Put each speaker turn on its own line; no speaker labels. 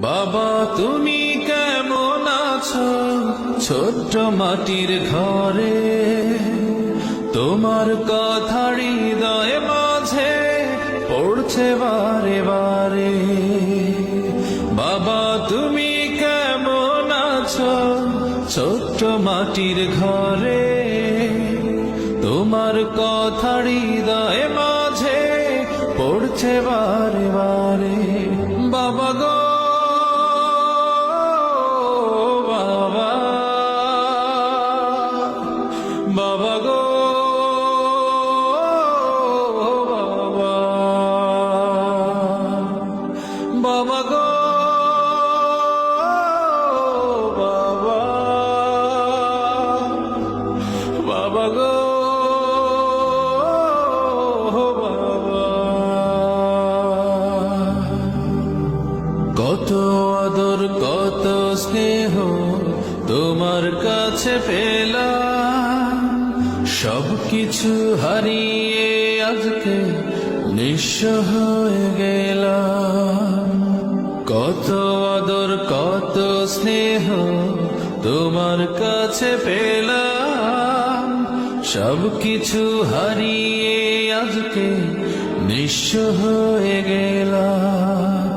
বাবা তুমি কেমন আছো ছোট্ট মাটির ঘরে, তোমার কথা হৃদয় মাঝে পড়ছে বারে বারে। বাবা তুমি কেমন আছো ছোট্ট মাটির ঘরে, তোমার কথা হৃদয় মাঝে পড়ছে বারে বারে। বাবা গো বাবা, বাবা গো বাবা, বাবা গো বাবা, বাবা গো বাবা। কত আদর কত স্নেহ তোমার কাছে পেলাম, সবকিছু হারিয়ে আজকে নিঃস্ব হয়ে গেলাম। কত আদর কত স্নেহ তোমার কাছে পেলাম, সবকিছু হারিয়ে আজকে নিঃস্ব হয়ে গেলাম।